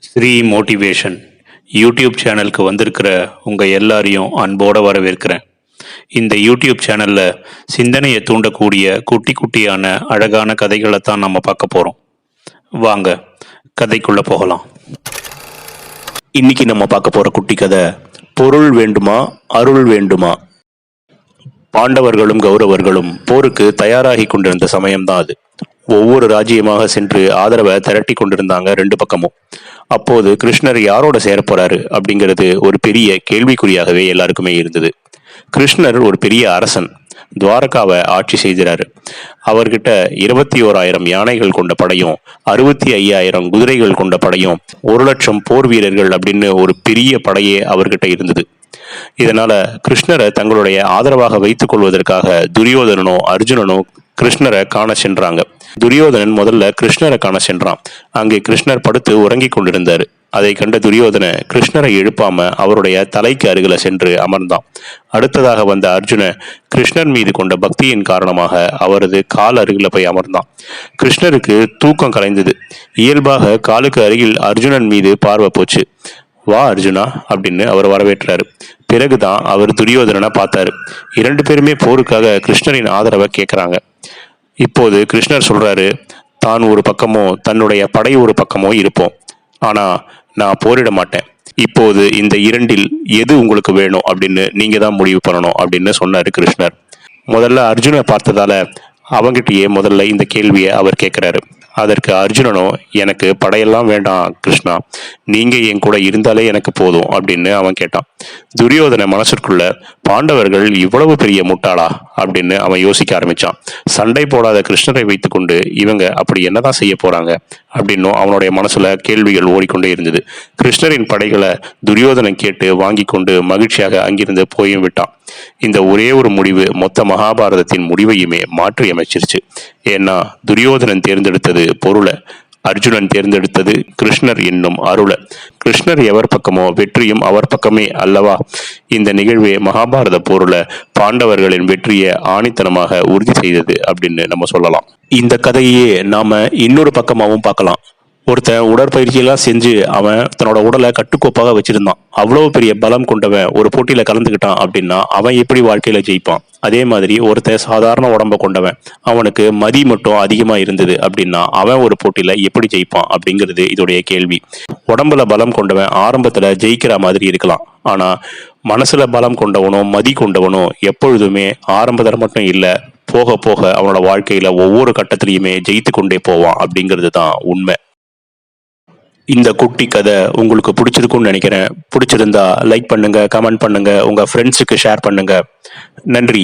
Sri motivation YouTube சேனலுக்கு வந்திருக்கிற உங்கள் எல்லாரையும் அன்போடு வரவேற்கிறேன். இந்த யூடியூப் சேனலில் சிந்தனையை தூண்டக்கூடிய குட்டி குட்டியான அழகான கதைகளை தான் நம்ம பார்க்க போகிறோம். வாங்க கதைக்குள்ளே போகலாம். இன்னைக்கு நம்ம பார்க்க போகிற குட்டி கதை, பொருள் வேண்டுமா அருள் வேண்டுமா. பாண்டவர்களும் கௌரவர்களும் போருக்கு தயாராகி கொண்டிருந்த சமயம்தான் அது. ஒவ்வொரு ராஜ்யமாக சென்று ஆதரவை திரட்டி கொண்டிருந்தாங்க ரெண்டு பக்கமும். அப்போது கிருஷ்ணர் யாரோட சேரப்போறாரு அப்படிங்கிறது ஒரு பெரிய கேள்விக்குறியாகவே எல்லாருக்குமே இருந்தது. கிருஷ்ணர் ஒரு பெரிய அரசன், துவாரகாவை ஆட்சி செய்கிறாரு. அவர்கிட்ட 21,000 யானைகள் கொண்ட படையும் 65,000 குதிரைகள் கொண்ட படையும் 1,00,000 போர் வீரர்கள் அப்படின்னு ஒரு பெரிய படையே அவர்கிட்ட இருந்தது. இதனால கிருஷ்ணரை தங்களுடைய ஆதரவாக வைத்துக் கொள்வதற்காக துரியோதனனோ அர்ஜுனனோ கிருஷ்ணரை காண சென்றாங்க. துரியோதனன் முதல்ல கிருஷ்ணரை காண சென்றான். அங்கே கிருஷ்ணர் படுத்து உறங்கிக் கொண்டிருந்தார். அதை கண்ட துரியோதன கிருஷ்ணரை எழுப்பாம அவருடைய தலைக்கு அருகில சென்று அமர்ந்தான். அடுத்ததாக வந்த அர்ஜுன கிருஷ்ணர் மீது கொண்ட பக்தியின் காரணமாக அவரது கால் அருகில போய் அமர்ந்தான். கிருஷ்ணருக்கு தூக்கம் கலைந்தது. இயல்பாக காலுக்கு அருகில் அர்ஜுனன் மீது பார்வை போச்சு. வா அர்ஜுனா அப்படின்னு அவர் வரவேற்றாரு. பிறகுதான் அவர் துரியோதனனை பார்த்தாரு. 2 பேருமே போருக்காக கிருஷ்ணரின் ஆதரவை கேட்கிறாங்க. இப்போது கிருஷ்ணர் சொல்றாரு, தான் ஒரு பக்கமோ தன்னுடைய படை ஒரு பக்கமோ இருப்போம், ஆனா நான் போரிட மாட்டேன். இப்போது இந்த இரண்டில் எது உங்களுக்கு வேணும் அப்படின்னு நீங்க தான் முடிவு பண்ணணும் அப்படின்னு சொன்னாரு கிருஷ்ணர். முதல்ல அர்ஜுனை பார்த்ததால அவங்கிட்டயே முதல்ல இந்த கேள்வியை அவர் கேட்கிறாரு. அதற்கு அர்ஜுனனோ, எனக்கு படையெல்லாம் வேண்டாம் கிருஷ்ணா, நீங்க என் கூட இருந்தாலே எனக்கு போதும் அப்படின்னு அவன் கேட்டான். துரியோதன மனசுக்குள்ள பாண்டவர்கள் இவ்வளவு பெரிய முட்டாளா அப்படின்னு அவன் யோசிக்க ஆரம்பிச்சான். சண்டை போடாத கிருஷ்ணரை வைத்துக்கொண்டு இவங்க அப்படி என்னதான் செய்ய போறாங்க அப்படின்னும் அவனுடைய மனசுல கேள்விகள் ஓடிக்கொண்டே இருந்தது. கிருஷ்ணரின் படைகளை துரியோதனன் கேட்டு வாங்கி கொண்டு மகிழ்ச்சியாக அங்கிருந்து போயும் விட்டான். இந்த ஒரே ஒரு முடிவு மொத்த மகாபாரதத்தின் முடிவையுமே மாற்றி அமைச்சிருச்சு. ஏன்னா துரியோதனன் தேர்ந்தெடுத்தது பொருளை, அர்ஜுனன் தேர்ந்தெடுத்தது கிருஷ்ணர் என்னும் அருளை. கிருஷ்ணர் எவர் பக்கமோ வெற்றியும் அவர் பக்கமே அல்லவா. இந்த நிகழ்வே மகாபாரத போருல பாண்டவர்களின் வெற்றியை ஆணித்தனமாக உறுதி செய்தது அப்படின்னு நம்ம சொல்லலாம். இந்த கதையே நாம இன்னொரு பக்கமாகவும் பார்க்கலாம். ஒருத்தன் உடற்பயிற்சியெல்லாம் செஞ்சு அவன் தன்னோட உடலை கட்டுக்கோப்பாக வச்சிருந்தான். அவ்வளவு பெரிய பலம் கொண்டவன் ஒரு போட்டியில கலந்துக்கிட்டான் அப்படின்னா அவன் எப்படி வாழ்க்கையில ஜெயிப்பான். அதே மாதிரி ஒருத்தன் சாதாரண உடம்ப கொண்டவன், அவனுக்கு மதி மட்டும் அதிகமா இருந்தது அப்படின்னா அவன் ஒரு போட்டியில எப்படி ஜெயிப்பான் அப்படிங்கிறது இதோடைய கேள்வி. உடம்புல பலம் கொண்டவன் ஆரம்பத்துல ஜெயிக்கிற மாதிரி இருக்கலாம், ஆனா மனசுல பலம் கொண்டவனோ மதி கொண்டவனோ எப்பொழுதுமே ஆரம்பத்துல மட்டும் இல்ல, போக போக அவனோட வாழ்க்கையில ஒவ்வொரு கட்டத்திலையுமே ஜெயித்து கொண்டே போவான் அப்படிங்கிறது தான் உண்மை. இந்த குட்டி கதை உங்களுக்கு பிடிச்சிருக்கும்னு நினைக்கிறேன். பிடிச்சிருந்தா லைக் பண்ணுங்க, கமெண்ட் பண்ணுங்க, உங்க ஃப்ரெண்ட்ஸுக்கு ஷேர் பண்ணுங்க. நன்றி.